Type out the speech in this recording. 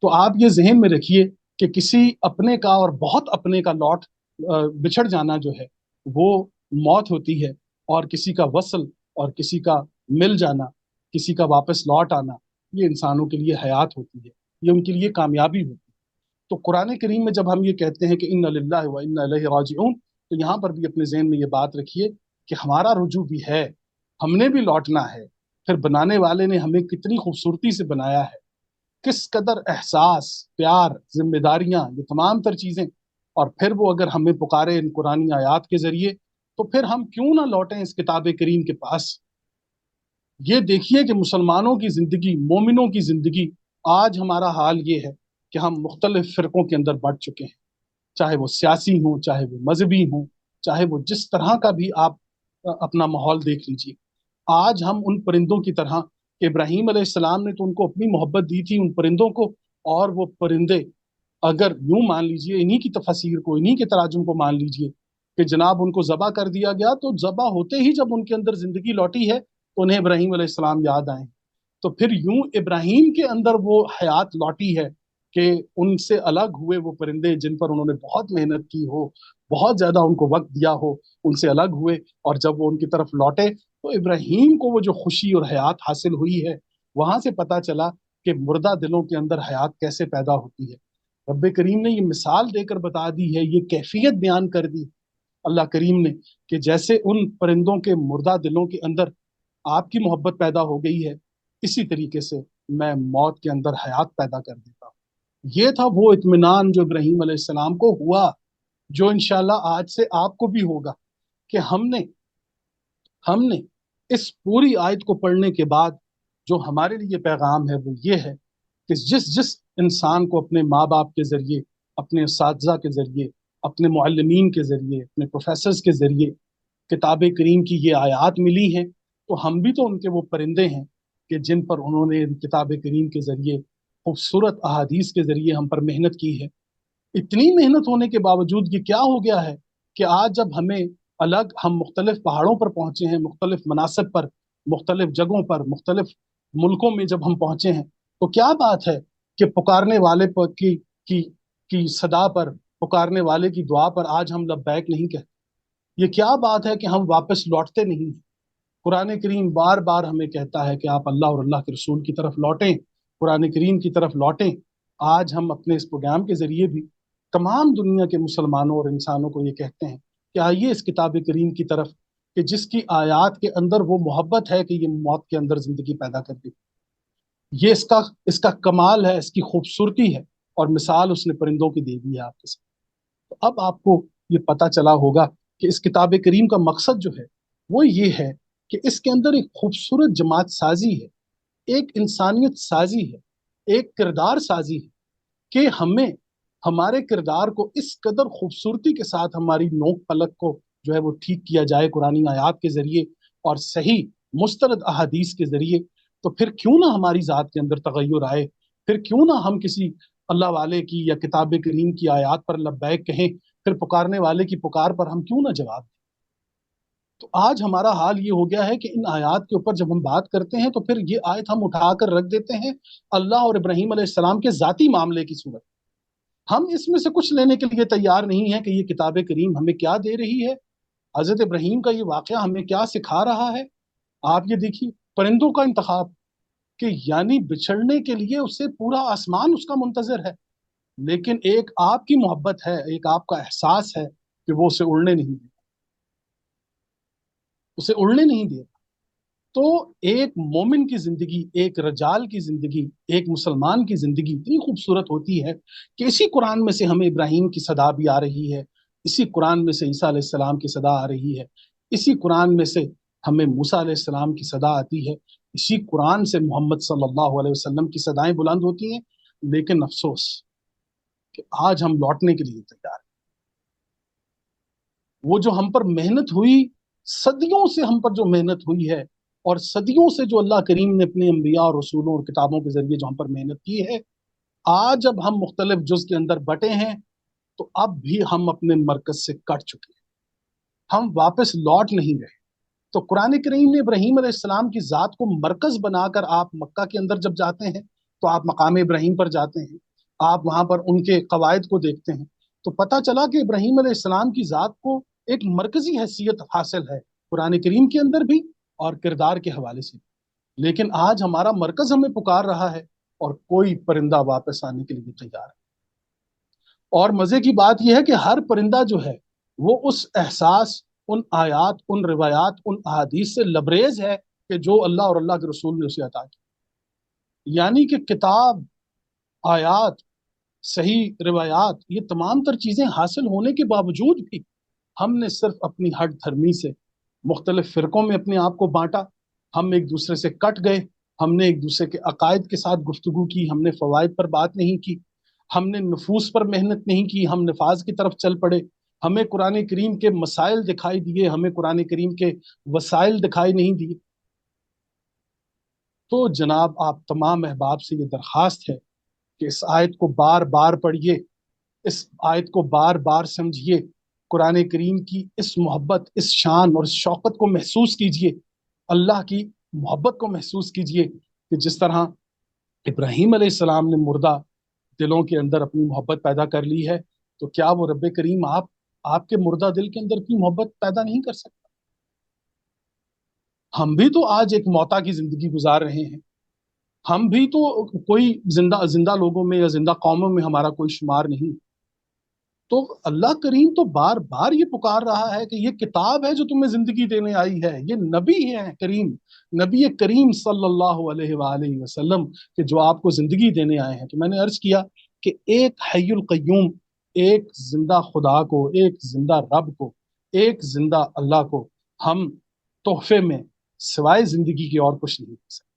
तो आप ये जहन में रखिए कि किसी अपने का और बहुत अपने का बिछड़ जाना जो है वो मौत होती है, और किसी का वसल और किसी का मिल जाना, किसी का वापस लौट आना, ये इंसानों के लिए हयात होती है, ये उनके लिए कामयाबी होती है। तो कुरान करीम में जब हम ये कहते हैं कि इन्ना लिल्लाहि व इन्ना इलैहि राजिऊन, तो यहाँ पर भी अपने जहन में ये बात रखिए कि हमारा रुजू भी है, हमने भी लौटना है। फिर बनाने वाले ने हमें कितनी खूबसूरती से बनाया है, किस कदर एहसास, प्यार, जिम्मेदारियां, ये तमाम तर चीजें। और फिर वो अगर हमें पुकारे इन कुरानी आयात के जरिए, तो फिर हम क्यों ना लौटें इस किताब करीम के पास। ये देखिए कि मुसलमानों की जिंदगी, मोमिनों की जिंदगी, आज हमारा हाल ये है कि हम मुख्तलिफ फिरकों के अंदर बढ़ चुके हैं, चाहे वो सियासी हों, चाहे वो मजहबी हों, चाहे वो जिस तरह का भी आप अपना माहौल देख लीजिए। आज हम उन परिंदों की तरह कि इब्राहीम अलैहिस्सलाम ने तो उनको अपनी मोहब्बत दी थी उन परिंदों को, और वो परिंदे अगर यूं मान लीजिए, इन्हीं की तफसीर को, इन्हीं के तराजुम को मान लीजिए कि जनाब उनको जबा कर दिया गया, तो जबा होते ही जब उनके अंदर जिंदगी लौटी है तो उन्हें इब्राहीम अलैहिस्सलाम याद आए। तो फिर यूं इब्राहीम के अंदर वो हयात लौटी है कि उनसे अलग हुए वो परिंदे जिन पर उन्होंने बहुत मेहनत की हो, बहुत ज्यादा उनको वक्त दिया हो, उनसे अलग हुए, और जब वो उनकी तरफ लौटे तो इब्राहीम को वो जो खुशी और हयात हासिल हुई है, वहां से पता चला कि मुर्दा दिलों के अंदर हयात कैसे पैदा होती है। रब्बे करीम ने ये मिसाल देकर बता दी है, ये कैफियत बयान कर दी अल्लाह करीम ने, कि जैसे उन परिंदों के मुर्दा दिलों के अंदर आपकी मोहब्बत पैदा हो गई है, इसी तरीके से मैं मौत के अंदर हयात पैदा कर देता हूँ। ये था वो इत्मीनान जो इब्राहीम अलैहिस्सलाम को हुआ, जो इंशाल्लाह आज से आपको भी होगा, कि हमने हमने इस पूरी आयत को पढ़ने के बाद जो हमारे लिए पैगाम है वो ये है कि जिस जिस इंसान को अपने माँ बाप के जरिए, अपने उस्ताज़ा के जरिए, अपने मुअल्लिमीन के जरिए, अपने प्रोफेसर्स के जरिए किताब करीम की ये आयात मिली हैं, तो हम भी तो उनके वो परिंदे हैं कि जिन पर उन्होंने किताब करीम के जरिए, खूबसूरत अहादीस के जरिए हम पर मेहनत की है। इतनी मेहनत होने के बावजूद ये क्या हो गया है कि आज जब हमें अलग, हम मुख्तलिफ पहाड़ों पर पहुंचे हैं, मुख्तलिफ मनासिब पर, मुख्तलिफ जगहों पर, मुख्तलिफ मुल्कों में जब हम पहुंचे हैं, तो क्या बात है कि पुकारने वाले पर की सदा पर, पुकारने वाले की दुआ पर आज हम लब्बैक नहीं कहते। ये क्या बात है कि हम वापस लौटते नहीं। कुरान करीम बार बार हमें कहता है कि आप अल्लाह और अल्लाह के रसूल की तरफ लौटें, कुरान करीम की तरफ लौटें। आज हम अपने इस प्रोग्राम के जरिए भी तमाम दुनिया के मुसलमानों और इंसानों को ये कहते हैं कि आइए इस किताब करीम की तरफ, कि जिसकी आयात के अंदर वो मोहब्बत है कि ये मौत के अंदर जिंदगी पैदा कर दी। ये इसका इसका कमाल है, इसकी खूबसूरती है, और मिसाल उसने परिंदों की दे दी है आपके साथ। तो अब आपको ये पता चला होगा कि इस किताब करीम का मकसद जो है वो ये है कि इसके अंदर एक खूबसूरत जमात साजी है, एक इंसानियत साजी है, एक किरदार साजी है, कि हमें हमारे किरदार को इस कदर खूबसूरती के साथ हमारी नोक पलक को जो है वो ठीक किया जाए कुरानी आयात के जरिए और सही मुस्तरद अहादीस के जरिए। तो फिर क्यों ना हमारी ज़ात के अंदर तगय्युर आए, फिर क्यों ना हम किसी अल्लाह वाले की या किताब करीम की आयात पर लब्बैक कहें, फिर पुकारने वाले की पुकार पर हम क्यों ना जवाब दें। तो आज हमारा हाल ये हो गया है कि इन आयात के ऊपर जब हम बात करते हैं तो फिर ये आयत हम उठाकर रख देते हैं अल्लाह और इब्राहीम अलैहिस्सलाम के जाती मामले की सूरत। हम इसमें से कुछ लेने के लिए तैयार नहीं है कि ये किताब करीम हमें क्या दे रही है, हजरत इब्राहीम का ये वाकया हमें क्या सिखा रहा है। आप ये देखिए, परिंदों का इंतखाब, कि यानी बिछड़ने के लिए उससे पूरा आसमान उसका मुंतजर है, लेकिन एक आपकी मोहब्बत है, एक आपका एहसास है कि वो उसे उड़ने नहीं दे। तो एक मोमिन की जिंदगी, एक रजाल की जिंदगी, एक मुसलमान की जिंदगी इतनी खूबसूरत होती है कि इसी कुरान में से हमें इब्राहिम की सदा भी आ रही है, इसी कुरान में से ईसा अलैहिस्सलाम की सदा आ रही है, इसी कुरान में से हमें मूसा अलैहिस्सलाम की सदा आती है, इसी कुरान से मोहम्मद सल्लल्लाहु अलैहि वसल्लम की सदाएं बुलंद होती हैं। लेकिन अफसोस कि आज हम लौटने के लिए तैयार हैं। वो जो हम पर मेहनत हुई, सदियों से हम पर जो मेहनत हुई है, और सदियों से जो अल्लाह करीम ने अपने अंबिया और रसूलों और किताबों के जरिए जो हम पर मेहनत की है, आज जब हम मुख्तलिफ जुज के अंदर बटे हैं, तो अब भी हम अपने मरकज से कट चुके हैं, हम वापस लौट नहीं रहे। तो कुरान करीम ने इब्राहीम अलैहिस्सलाम की ज़ात को मरकज बनाकर, आप मक्का के अंदर जब जाते हैं तो आप मकाम इब्राहीम पर जाते हैं, آپ وہاں پر ان کے قواعد کو دیکھتے ہیں تو پتہ چلا کہ ابراہیم علیہ السلام کی ذات کو ایک مرکزی حیثیت حاصل ہے قرآن کریم کے اندر بھی اور کردار کے حوالے سے. لیکن آج ہمارا مرکز ہمیں پکار رہا ہے اور کوئی پرندہ واپس آنے کے لیے تیار ہے. اور مزے کی بات یہ ہے کہ ہر پرندہ جو ہے وہ اس احساس، ان آیات، ان روایات، ان احادیث سے لبریز ہے کہ جو اللہ اور اللہ کے رسول نے اسے عطا کی. یعنی کہ کتاب، آیات، صحیح روایات، یہ تمام تر چیزیں حاصل ہونے کے باوجود بھی ہم نے صرف اپنی ہٹ دھرمی سے مختلف فرقوں میں اپنے آپ کو بانٹا. ہم ایک دوسرے سے کٹ گئے، ہم نے ایک دوسرے کے عقائد کے ساتھ گفتگو کی، ہم نے فوائد پر بات نہیں کی، ہم نے نفوس پر محنت نہیں کی، ہم نفاذ کی طرف چل پڑے. ہمیں قرآن کریم کے مسائل دکھائی دیے، ہمیں قرآن کریم کے وسائل دکھائی نہیں دیے. تو جناب آپ تمام احباب سے یہ درخواست ہے کہ اس آیت کو بار بار پڑھیے، اس آیت کو بار بار سمجھیے، قرآن کریم کی اس محبت، اس شان اور اس شوقت کو محسوس کیجیے، اللہ کی محبت کو محسوس کیجیے کہ جس طرح ابراہیم علیہ السلام نے مردہ دلوں کے اندر اپنی محبت پیدا کر لی ہے، تو کیا وہ رب کریم آپ کے مردہ دل کے اندر کی محبت پیدا نہیں کر سکتا؟ ہم بھی تو آج ایک موتا کی زندگی گزار رہے ہیں، ہم بھی تو کوئی زندہ لوگوں میں یا زندہ قوموں میں ہمارا کوئی شمار نہیں. تو اللہ کریم تو بار بار یہ پکار رہا ہے کہ یہ کتاب ہے جو تمہیں زندگی دینے آئی ہے، یہ نبی ہے کریم، نبی کریم صلی اللہ علیہ وآلہ وسلم کہ جو آپ کو زندگی دینے آئے ہیں. تو میں نے عرض کیا کہ ایک حی القیوم، ایک زندہ خدا کو، ایک زندہ رب کو، ایک زندہ اللہ کو ہم تحفے میں سوائے زندگی کی اور کچھ نہیں دے سکتے.